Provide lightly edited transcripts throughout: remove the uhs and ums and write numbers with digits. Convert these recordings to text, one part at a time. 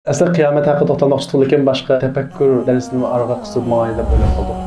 Aslında qiyomat haqida to'xtalmoqchi edim, lekin boshqa tafakkur darsini arqa qisib mo'y deb o'ylab qoldim.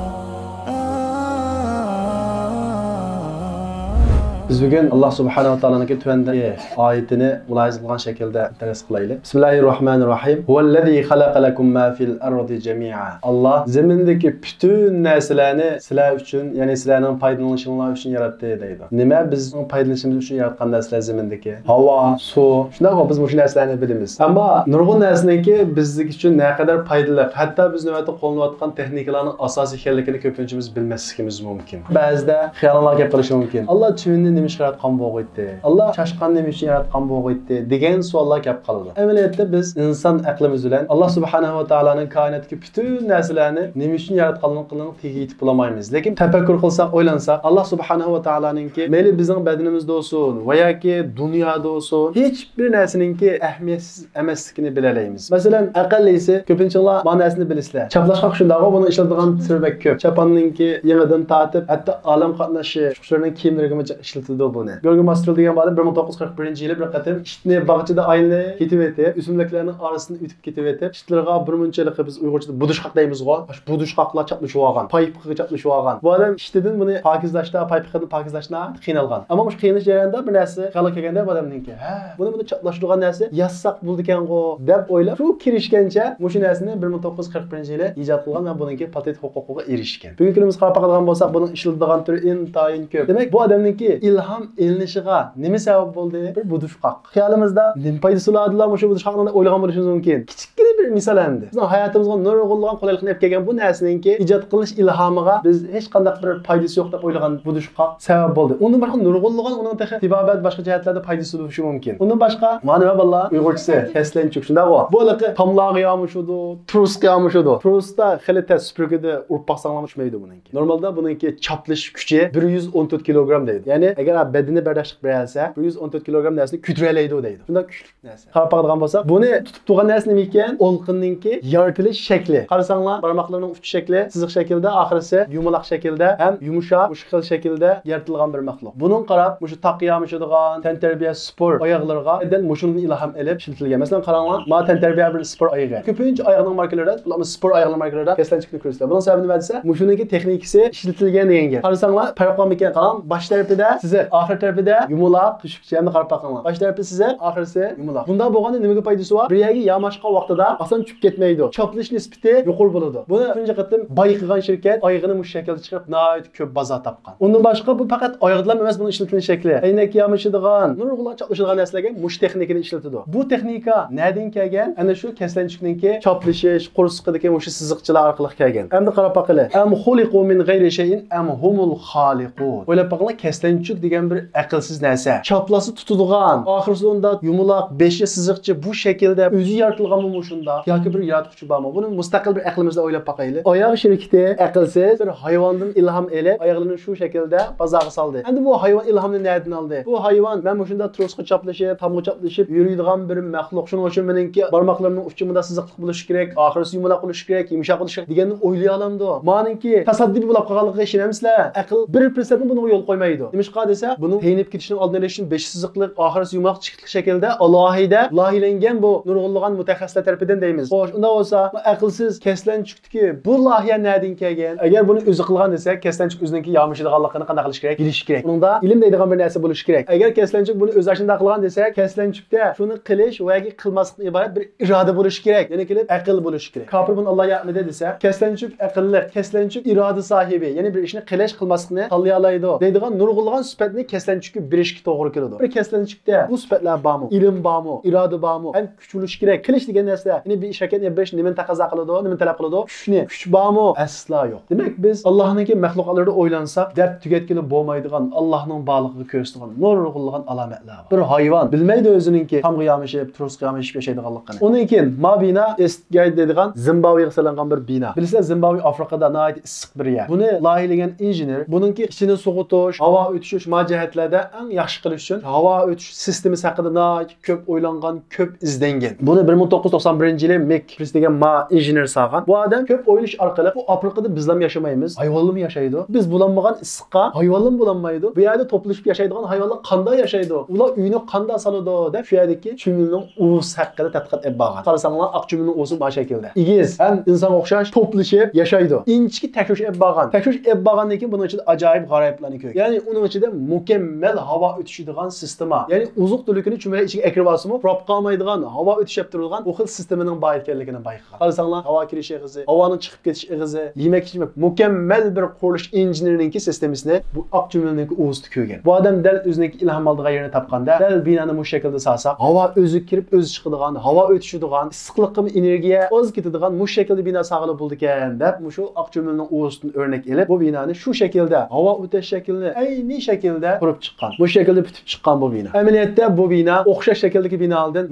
Biz bugün Allah subhanahu wa ta'ala'nın tüvendeki ayetini mulayez kılgan şekilde ders kılaylı. Bismillahirrahmanirrahim. Huvellezî halaka lekum ma fil ardi cemi'a. Allah zemindeki bütün narsalarni sizlar uchun, ya'ni sizlarning foydalanishinglar uchun yaratdi deydi. Nima bizning foydalanishimiz uchun yaratgan narsalar zemindeki? Havo, suv. Shunday biz bu narsalarni bilamiz. Ammo nurg'un narsaniki bizlik uchun ne kadar foydali, hatto biz navbatda qo'llanayotgan texnikalarning asosiy ekanligini ko'pinchamiz bilmasligimiz mumkin. Ba'zida xiyonlar gap qilishi mumkin. Allah chivini nima ish yaratgan bo'lg'aydi? Allah chashqan nima uchun yaratgan bo'lg'aydi degan savollar gap qiladi. Amaliyotda biz inson aqlimiz bilan Allah subhanahu va taolaning koinotdagi bütün narsalarni nima uchun yaratganligini tegi yetib bilmaymiz. Lekin tafakkur qilsak, o'ylansak, Allah subhanahu va taolaninki mayli bizning badanimizda bo'lsin va yoki dunyoda bo'lsin, hech bir narsaninki ahamiyatsiz emasligini bilalaymiz. Masalan, aqllisi ko'pinchalar bu narsani bilasizlar. Chaplashqa shundaqo buni ishlatadigan sirbak ko'p. Chapanninki yangidan tatib, hatto olam qatnashi shularning kiyimlariga ishlatadi buni. Gorgon Mastrel degan ba'da 1941-yili bir qatim ishni bog'chada ayni ketib etib, o'simliklarning orasidan o'tib ketib etib, ishlarga bir munchalik biz Uyg'urchada budushqaq deymiz-ku. Shu budushqaqlar chaplashib olgan, paypiqqa chaplashib olgan. Bu odam ishtidan buni pokizlashda, paypiqni pokizlashda qiynalgan. Ammo shu qiynalish jarayonida bir narsa qala kelganda bu odamninki, ha, buni chaplashtirgan narsa yazsaq bo'ldi ekan-ku deb o'ylab, shu kirishgancha shu narsani 1941-yili ijod qilgan va buningki patent huquqiga erishgan. Bugungi kunimizga qarab qolgan bo'lsak, buning ishlanadigan turi intayin ko'p. Demak, bu odamninki ilhom elinishiga nima sabab bo'ldi? Bir budushqaq. Xiyolimizda nima foydasi bo'ladilar shu budushqaqni o'ylagan bo'lishimiz mumkin. Kichikgina bir misol endi. Bizning hayotimizga nurg'unlagan qulaylikni olib kelgan bu narsaninki ijod qilish ilhomiga biz hech qanday bir foydasi yo'q deb o'ylagan budushqaq sabab bo'ldi. Undan boshqa nurg'unlagan uning tibobat boshqa jihatlarda foydasi bo'lishi mumkin. Undan boshqa mana vallah Uyg'urchasi keslanchuk shundaqo. Bu liqi tomlog'i yomushudu, truska yomushudu. Trusta xili tez supurgida urib baqsanglar tushmaydi buningki. Normalda buningki chaplish kuchi 114 kilogram deydi. Ya'ni agar bedeni bardashlik bersa 114 kilogram narsani ko'taralaydi deydi. Shunda kuchli narsa. Qarab qolgan bo'lsa, buni tutib turgan narsa nima ekan? Olqinninki yaratilish shakli. Qarasanglar, barmoqlarning uch shakli siziq shaklda, oxirisi yumaloq shaklda, ham yumshoq, uch xil shaklda yaratilgan bir maxluq. Buning qarab, shu taqiyamishadigan tantarbiya sport oyoqlarga edan mushundan ilhom elib ishlatilgan. Masalan, qaranglar, ma tantarbiya bir sport oyog'i. Ko'pincha oyoqning markalari, bularning sport oyoqlar markalarida keslanchikni ko'rsatadi. Buning sababi nima desa, mushuningki texnikasi ishlatilgan degan gap. Qarasanglar, payqam ekan qarang, bosh tarafida siziq, oxir tarafida yumaloq, tushukcha hamda qarab baqinglar. Bosh tarafi siziq, oxirisi yumaloq. Bunda bo'lganda nimaga foydasi bor? Bir yerga yamashqa vaqtida asan tushib ketmaydi. Choplish nisbati yuqori bo'ladi. Buni tunji qatim bayqigan shirkat oyog'ini mush shaklda chiqarib, nihoyat ko'p bozor topgan. Undan boshqa bu faqat oyoqlar emas, buni ishlatilgan shakli. Aynak yamashadigan, nurg'unlar choplashadigan narsalarga mush texnikani ishlatadi. Bu texnika nereden kelgan? Ana shu keslanchikninki choplishish, qursiqidagi mush siziqchilar orqali kelgan. Endi qarab baqinglar. Am xuliqu min g'ayri shay'in am humul xaliqun. O'ylab baqinglar, keslanchik degan bir aqlsiz narsa. Choplasi tutadigan, oxirida unda yumaloq, beshi siziqchi bu shaklda o'zi yaratilganmi shunda yoki bir yaratuvchi bormi? Buni mustaqil bir aqlimizda o'ylab baqaylik. Oyoq shirkati aqlsiz bir hayvondan ilhom elib, oyoqlarini shu shaklda bozorga soldi. Endi bu hayvon ilhomni nereden oldi? Bu hayvon men shunda trosqa chaplashib, tamga chaplashib yuradigan bir maxluq. Shuning uchun meningki barmoqlarimning uchimida siziqlik bo'lishi kerak, oxirisi yumaloq bo'lishi kerak, yumshoq bo'lishi kerak deganni o'ylay olamdi. Meningki tasadduq bo'lib qolganligiga ishonamsizlar? Aql 1% buni yo'l qo'ymaydi. Nimishqa desa, buni teyinib ketishning oldini olish uchun 5 siziqlik, oxirisi yumaloq chiqitlik shaklda alohida loyihalangan bu nurg'unlagan mutaxassislar tarafidan deymiz. Xo'sh, unda bo'lsa, bu aqlsiz keslanchukdiki bu loyiha nereden kelgan? Agar buni o'zi qilgan desak, keslanchuk o'ziniki yamishadiganligini qanday qilish kerak? Bilish kerak. Bunda ilm deydigan bir narsa bo'lishi kerak. Agar keslanchuk buni o'zi ashunda qilgan desak, keslanchukda shuni qilish va yoki qilmaslikdan iborat bir iroda bo'lishi kerak. Ya'ni kelib aql bo'lishi kerak. Kofir buni Alloh yaqmidi desa, keslanchuk aqlli, keslanchuk iroda sohibi, ya'ni bir ishni qilish qilmaslikni tanlay oladi deydigan nurg'unlagan sifatni keslanchukka berishga to'g'ri keladi. Bir keslanchukda bu sifatlar bormi? Ilm bormi? Iroda bormi? Ham kuch bo'lishi kerak. Qilish degan narsa, ya'ni bir ish harakatni berish nimani taqozo qiladi, nimani talab qiladi? Kuchni. Kuch bormi? Aslo yo'q. Demak, biz Allohning maxluqotlarida o'ylansak, deb tugatkili bo'lmaydigan, Allohning borligiga ko'rsatgan nurg'unlagan alomatlar bor. Bir hayvon bilmaydi o'zininki tamg'i yamishib, turusqa yamishib yashaydiganligini. Undan keyin mabina esgay deydigan Zimbabvega salangan bir bino. Bilasizlar, Zimbabve Afrikada nihoyat issiq bir yer. Buni loyihalagan injener, buningki ichini sug'utish, havo o'tish jihatlarda eng yaxshi qilish uchun havo o'tish sistemasi haqida nihoyat ko'p o'ylangan, ko'p izlangan. Buni 1991 2001-yili Mac degan ma injener sağan. Bu adam köp oylash orqali bu Afrikada bizlar yaşamaymiz. Hayvanlar mı yaşaydı? Biz bulanmagan issiqqa hayvanlar bulanmaydı. Bu yerda toplashib yaşaydigan hayvanlar qanday yaşaydı? Ular uyini qanday saladı deb şu yerdagi chumilning o'zi haqida tadqiqot olib borgan. Qarasanglar oq chumilning o'zi bu shaklda. Igiz ham inson o'xshash toplashib yaşaydı. İnchki tekshirish olib borgan. Tekshirish olib borgandan keyin buning ichida ajoyib g'aroyiblarni ko'rgan. Ya'ni uning ichida mukammal havo o'tishadigan sistema. Ya'ni uzuq tulikini chumillar ichiga akirib olsa-mu, prop qolmaydigan havo o'tishib turadigan o xil sistemining bor ekanligini bayqagan. Qarasanglar havo kirish ig'izi, havoning chiqib ketish ig'izi, yemek mukammal bir qurilish injiniriningki sistemasini bu oq chumilninki o'zida ko'rgan. Bu odam dal o'zining ilhom oldigan yerini topganda, dal binoni bu shaklda salsak, havo o'zi kirib o'zi chiqadigan, havo o'tishadigan, issiqlikmi energiya o'z ketadigan bu shaklda bino sog'ilib bo'ldi ekan deb, shu oq chumilning o'zidan o'rnak olib, bu binoni shu shaklda, havo o'tish shaklini ayni shaklda qurib chiqqan. Bu shaklda bitib chiqqan bu bino. Amaliyotda bu bino o'xshash shakldagi binolardan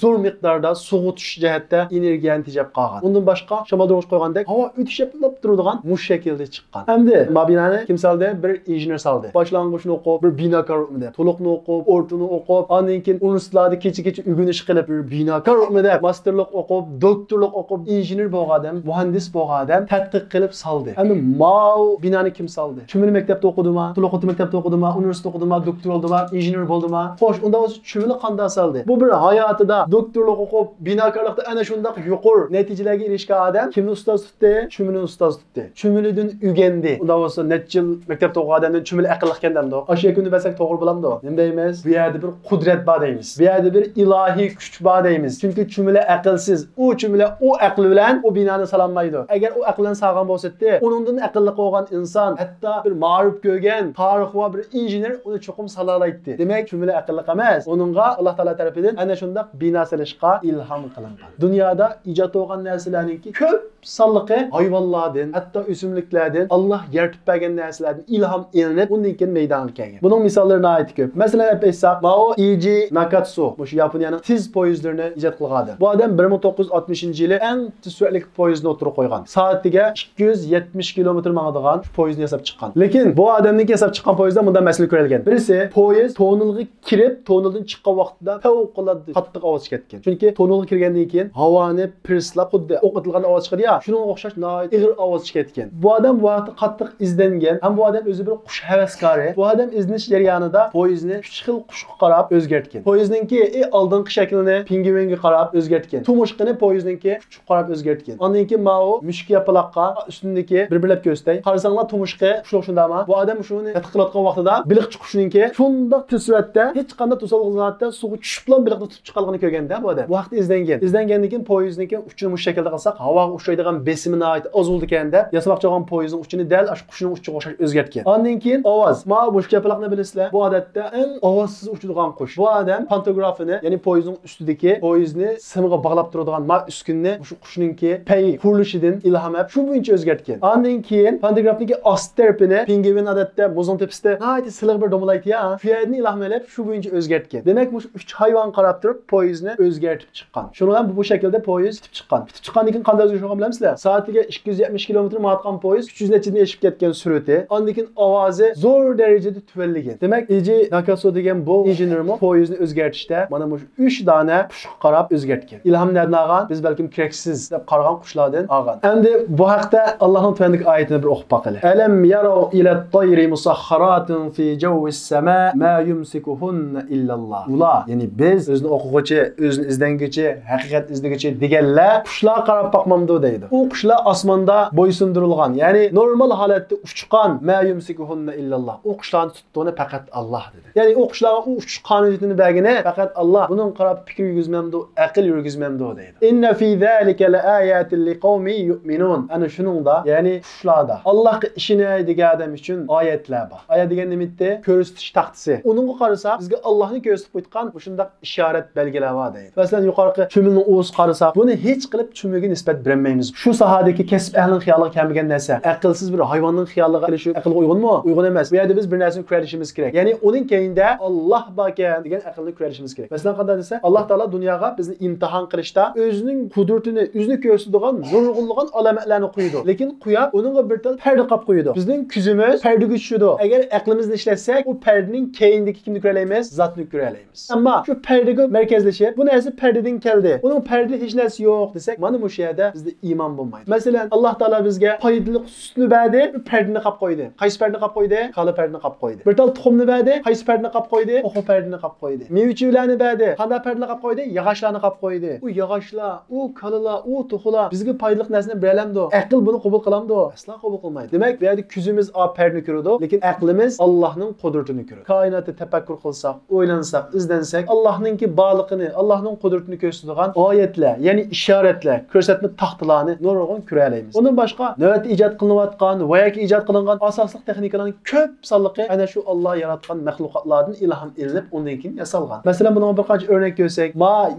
zo'r miqdorda sug'utish jihatda energiyani tejab qolgan. Undan boshqa shamoldirish qo'ygandek havo o'tishib turadigan bu shaklda chiqqan. Endi bu binoni kim soldi? Bir injener soldi. Boshlang'ichni o'qib, bir binokor o'qidi. To'liqni o'qib, o'rtini o'qib, ondan keyin universitetlarda kecha-kecha o'rganish qilib, bir binokor o'qidi. Masterlik o'qib, doktorlik o'qib, injener bo'lgan odam, muhandis bo'lgan odam tadqiq qilib soldi. Endi mau binoni kim soldi? Chumili maktabda o'qidimi? To'liq maktabda o'qidimi? Universitet o'qidimi? Doktor oldimi? Injener bo'ldimi? Xo'sh, unda o'zi chumili qanday soldi? Bu bir hayotida doktorlik o'qib, binokorlikda ana shunday yuqori natijalarga erishgan odam kimni ustoz tutdi? Chumili ustoz tutdi. Chumilidan o'rgandi. Unda bo'lsa necha yil maktabda o'qigan odamdan chumili aqlli ekandamdi. O'sha kunni bilsak to'g'ri bo'lamdi. Nima deymiz? Bu yerda bir qudrat bor deymiz. Bu yerda bir ilohiy kuch bor deymiz. Chunki chumili aqlsiz. U chumili o aqli bilan o binoni salolmaydi. Agar u aqldan sog'an bo'lsa-da, uningdan aqlli qolgan inson, hatto bir ma'ruf ko'rgan, tarix va bir injener uni cho'qim salolaydi. Demak, chumili aqlli emas. Uningga Alloh taolo tarafidan ana shunday bino salishga ilhom qilingan. Dunyoda ijod bo'lgan narsalarningki ko'p sonliqi hayvonlardan, hatto o'simliklardan, Alloh yaratib bergan narsalardan ilhom elinib, undan keyin maydonga kelgan. Buning misollarini aytib ko'p. Masalan, aytsak, Mao Iji Nakatsu, shu Yaponiyaning tez poyezdlarini ijod qilgan. Bu odam 1960-yili eng tez suratli poyezdni o'tirib qo'ygan. Soatiga 270 km mangadigan poyezdni yasab chiqqan. Lekin bu odamning yasab chiqqan poyezdda bunday masala ko'rilgan. Birisi poyezd tonelga kirib, toneldan chiqqan vaqtida favqulodda qattiq ovoz chiqargan. Chunki tonelga kirgandan keyin havoni pirslab, xuddi o'q etilgan ovoz chiqadi ya, shunga o'xshash ig'ir ovoz chiqargan. Bu odam bu vaqtda qattiq izlangan, ham bu odam o'zi bir qush havaskori. Bu odam izlanish jarayonida poyezdni 3 xil qushga qarab o'zgartgan. Poyezdninki oldingi shaklini pingvinga qarab o'zgartgan. Tumushqini poyezdninki qushga qarab o'zgartgan. Ondan keyin Mao mushuk yapaloqqa ustundagi bir-birlab ko'stay. Qarasanglar tumushqi qushloq shundami? Bu odam shuni tadqiqotgan vaqtida biliqchi qushninki shunday tez suratda hech qanday to'solg'izatda suvga tushib bilan biliqni tutib chiqarganini ko'rganda bu odam. Bu vaqtda izlangan. Izlangandan keyin poyezdniki uchini mush shaklda qilsak, havoga ushlaydigan besimini ait ozuldi ekanda, yasamoqchi bo'lgan poyezdning uchini dal shu qushning uchiga o'xshash o'zgartgan. Ondan keyin ovoz. Mana bu yapaloqni bilasizlar. Bu odatda eng ovozsiz uchadigan qush. Bu odam pantografini, ya'ni poyezdning ustidagi poyezdni simga bog'lab turadigan ma uskunni shu qushninki pay qurilishidan ilhom olib shu bo'yicha o'zgartgan. Ondan keyin pantografniki ost tarafini pingvin odatda muzon tepasida nihoyat silliq bir domalaydi ya. Shu yerni ilhom olib shu bo'yicha o'zgartgan. Demak, bu 3 hayvon qarab turib poyezdni o'zgartib chiqqan. Shuni ham bu shaklda poyezd bitib chiqqan. Bitib chiqqandan keyin qanday o'zgarishini bilamsizlar? Soatiga 270 km ma'atgan poyezd 300 nechadan eshib ketgan surati, ondan keyin ovozi zo'r darajada tuvanlagan. Demak, Iji Nakatsu degan bu injenermi poyezdni o'zgartishda mana bu 3 dona qushga qarab o'zgartgan. İlhom nereden olgan? Biz balkim keraksiz deb qaragan qushlardan olgan. Endi bu haqda Allohning tuvandik oyatini bir o'qib baqaylik. Alam yaraw ila at-tayri musakhkharatin fi jawis sama ma yumsikuhunna illallah. Ular, ya'ni biz o'zini o'quvchi, o'zini izlanguchi, haqiqat izlaguchi deganlar qushlar qarab baqmamdi deydi. U qushlar osmonda bo'ysundirilgan, ya'ni normal holatda uchgan ma yumsikuhunna illallah. U qushlarni tutduğunu faqat Alloh dedi. Ya'ni u qushlarga u uchish qonuniyatini bergani faqat Alloh. Buning qarab fikr yurgizmamdi, aql yurgizmamdi deydi. Inna fi zalika laayatin liqaumin yu'minun. Ana shuningda, ya'ni qushlarda Allohga ishonadigan odam uchun oyatlar bor. Oyat degan nimitda ko'rsatish taxtisi. Uningga qarasak, bizga Allohni ko'rsatib qo'ygan shunday ishorat belgilar bor deydi. Masalan, yuqorqi chumilni o'z qarasak, buni hech qilib chumilga nisbat bermaymiz. Shu sohadagi kasb ahlining xiyoliga kelmagan narsa, aqlsiz bir hayvonning xiyoliga kelishi aqlga uygunmi? Uygun emas. Bu yerda biz bir narsani ko'rishimiz kerak. Ya'ni uning keyinda Alloh bor ekan degan aqlni ko'rishimiz kerak. Masalan, qanday desa, Alloh taolo dunyoga bizni imtihon qilishda o'zining qudratini, o'zini ko'rsatadigan nurg'unligan alomatlarni qo'ydi. Lekin qo'yib, uningga bir tal parda qilib qo'ydi. Bizning ko'zimiz pardaga tushdi. Agar aqlimizni ishlatsak, u pardaning keyindagi kimni ko'ra olamiz? Zotni ko'ra olamiz. Ammo shu pardaga markazlashib, bu narsa pardadan keldi. Uni Onun perde hech narsa yo'q desak, mana bu yerda bizda iymon bo'lmaydi. Masalan, Alloh taolo bizga foydali sutni berdi, bir perdani qilib qo'ydi. Qaysi perdani qilib qo'ydi? Qala perdani qilib qo'ydi. Bir tal tuxumni berdi, qaysi perdani qilib qo'ydi? Oxo perdani qilib qo'ydi. Mevchilarni berdi, qanday perdani qilib qo'ydi? Yog'ochlarni qilib qo'ydi. U yog'ochlar, u kalalar, u tuxular bizga foydali narsani berelamdi. Aql buni qabul qilamdi? Asla qabul qilmaydi. Demak, bu yerda ko'zimiz perdani ko'radi, lekin aqlimiz Allohning qudratini ko'radi. Koinotni tafakkur qilsak, o'ylansak, izlansak, Allohningki borlig'ini, Allohning qudratini ko'rsatadigan oyatlar, ya'ni ishoratlar, ko'rsatma taxtalarni nurg'un ko'ra olamiz. Undan boshqa navbat ijod qilinayotgan va yoki ijod qilingan asosli texnikalarning ko'p sonliqi ana shu Alloh yaratgan mahluqotlardan ilhom ilinib, undan keyin yasalgan. Masalan, bunga bir qancha o'rnak ko'rsak,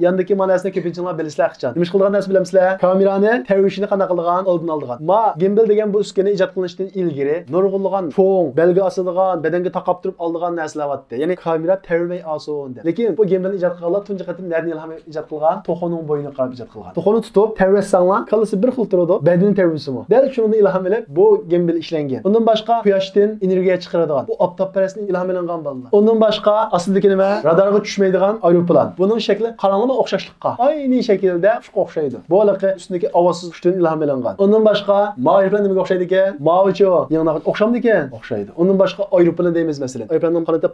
yandagi manasini ko'pinchalar bilasizlar qachon. Nima qilgan narsa bilamsizlar? Kamerani tavishini qanday qilgan, oldin oldigan. Gimbal degan bu uskuna ijod qilinishdan ilgari nurg'unlagan cho'ng, belga asadigan, badanga taqab turib oldigan narsalar bor. Ya'ni kamera tavmay ason deb. Lekin bu gimbal ijod qilganlar tunji qatim nerdan ilhom ijod qilgan? To'xoning bo'yini qarab ijod qilgan. To'xoni tutib, tavrassanglar, kallasi bir xil turadi, badani tavrisimi. Dal shundan ilhom olib bu gimbal ishlangan. Undan boshqa quyoshdan energiya chiqaradigan. Bu oftobparastning ilhom olingan bolalar. Undan boshqa aslidagi nima? Radarga tushmaydigan aeroplan. Buning shakli qarang'ima o'xshashlikqa. Ayni shaklda qushga o'xshaydi. Bu aloqa ustidagi ovozsiz qushdan ilhom olingan. Undan boshqa aeroplan nimaga o'xshaydi ekan? Mavicho, yana o'xshamdi ekan? O'xshaydi. Undan boshqa aeroplan deymiz masalan. Aeroplanning qanotda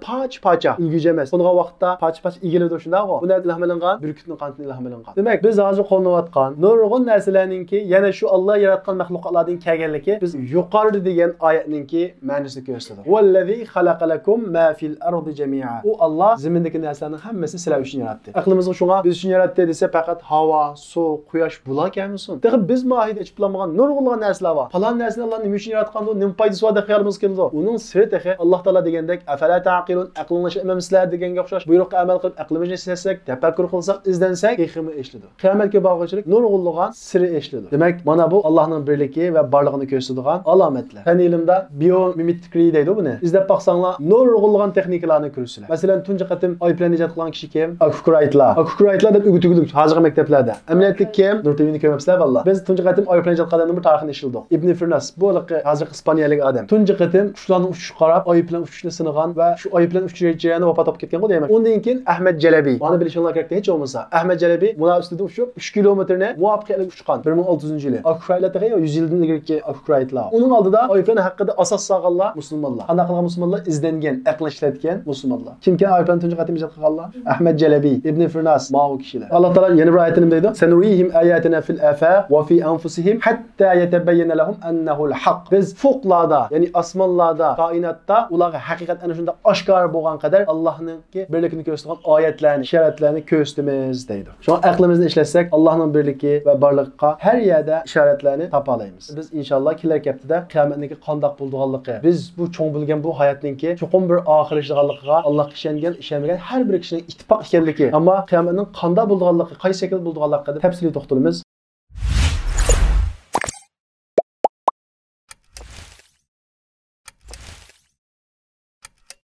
pacha ilgija emas. Bunga vaqtda pacha egiladi shundaqo. Buni ilhom olingan, burkutning qanotini ilhom olingan. Demak, biz hozir qo'llanayotgan nurg'un narsalarningki yana shu Alloh yaratgan mahluqotlardan kelganligi biz yuqorida degan oyatningki ma'nosini ko'rsatadi. Vallazi xalaqalakum ma fil ardi jami'a. U Alloh zimindagi narsalarning hammasini sizlar uchun yaratdi. Aqlimizni shunga biz uchun yaratdi desa faqat havo, suv, quyosh bular kelmasin. Demak biz mohiyat ichiplanmagan nurg'un narsalar bor. Falan narsani Alloh nima uchun yaratgandi, nima foydasi bor deb xayolimiz keldi. Uning siri tehi Alloh taolo degandek afala taqilun aqlingni emamsizlar deganga o'xshash buyruqqa amal qilib aqlimizni islasak, tafakkur qilsak, izlansak, hikmat eshladi. Qiyomatga bag'ishlik nurg'unlig'an siri eshladi. Demak, mana bu Allohning birligi va borlig'ini ko'rsatadigan alomatlar. Fan ilmda biomimikri deydi buni. Izlab baqsanglar, nurg'unlig'an texnikalarni ko'rsizlar. Masalan, tunji qatim iPlan ijod qilgan kishi kim? Akuraytlar. Akuraytlar deb o'g'ituglik hozirgi maktablarda. Amaliyotlik kim? Nurtevini ko'rmabsizlar vallah. Biz tunji qatim iPlan ijod qilganning bir tarixini eshildik. Ibn Firnas bu hozir ispaniyalik odam. Tunji qatim qushlarning uchishi qarab, iPlan uchishni sinagan va shu iPlan uchirayotganda vafot topib ketgan qo'y deyman. Undan keyin Ahmad Jalabi. Mana bilishinglar kerak hech bo'lmasa. Ahmad Jalabi buna ustida uchib 3 kilometrni muvaffaqiyatli uchgan 1600-yili. Akuraytlar degan 100 yildan ilgari Akuraytlar. Uning oldida iPlan haqida asos solganlar musulmonlar. Qanday qilgan musulmonlar izlangan, aql ishlatgan musulmonlar. Kimki iPlan tunji qatim ijod qilganlar? Ahmad Jalabi, Ibn Firnas, ma'u kishilar. Alloh taolo yana bir oyatini deydi. Sanurihim ayatina fil afaq va fi anfusihim hatta yatabayyana lahum annahu al-haq. Biz fuqlarda, ya'ni osmonlarda, koinotda ularga haqiqat ana shunda oshkor bo'lgan qadar Allohning birligini ko'rsatgan oyatlarni, ishoratlarni ko'rsatamiz deydi. Shu aqlimizni ishlatsak, Allohning birligi va borliqqa har yerda ishoratlarni topa olamiz. Biz inshaalloh kelar kaptida qiyomatniki qandoq bo'lganligi, biz bu cho'ng bilgan bu hayotningki chuqur bir oxir ishganligiga Allohga ishongan, ishonmagan har bir kishining ittifoq ekanligi, ammo qiyomatning qandoq bo'lganligi, qaysi shakl bo'lganligiga tafsiliy to'xtalamiz.